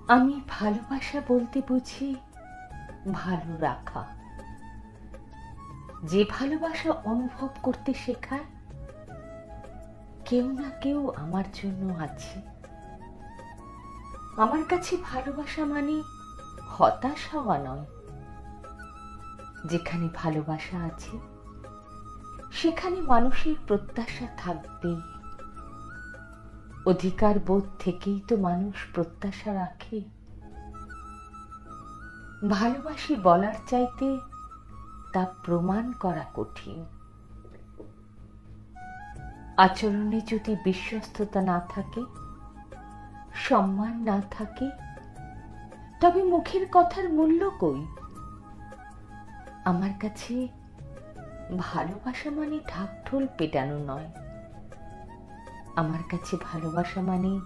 আমি ভালোবাসা বলতে বুঝি ভালো রাখা। যে ভালোবাসা অনুভব করতে শেখায় কেউ না কেউ আমার জন্য আছে। আমার কাছে ভালোবাসা মানে হতাশ হওয়া নয়। যেখানে ভালোবাসা আছে সেখানে মানুষের প্রত্যাশা থাকবেই। অধিকার বোধ থেকেই তো মানুষ প্রত্যাশা রাখে। ভালোবাসি বলার চাইতে তা প্রমাণ করা কঠিন। আচরণে যদি বিশ্বস্ততা না থাকে, সম্মান না থাকে, তবে মুখের কথার মূল্য কই? আমার কাছে ভালোবাসা মানে ঢাকঢোল পেটানো নয়। আমার কাছে ভালোবাসা মানে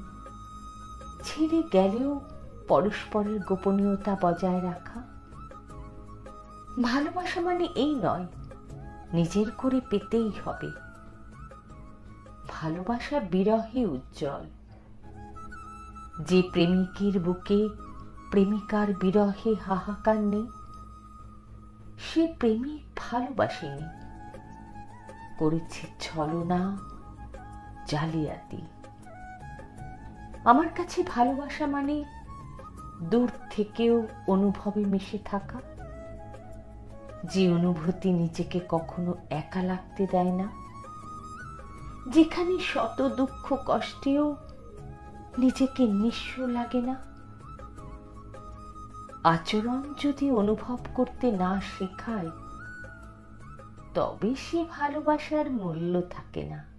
ছেড়ে গেলেও পরস্পরের গোপনীয়তা বজায় রাখা। ভালোবাসা মানে এই নয় নিজের করে পেতেই হবে। ভালোবাসা বিরহে উজ্জ্বল। যে প্রেমিকের বুকে প্রেমিকার বিরহে হাহাকার নেই, সে প্রেমিক ভালোবাসেনি, করেছে ছলনা, জালিয়াতি। আমার কাছে ভালোবাসা মানে দূর থেকেও অনুভবে মিশে থাকা। যে অনুভূতি নিজেকে কখনো একা লাগতে দেয় না, যেখানে শত দুঃখ কষ্টেও নিজেকে নিঃস্ব লাগে না। আচরণ যদি অনুভব করতে না শেখায়, তবে সে ভালোবাসার মূল্য থাকে না।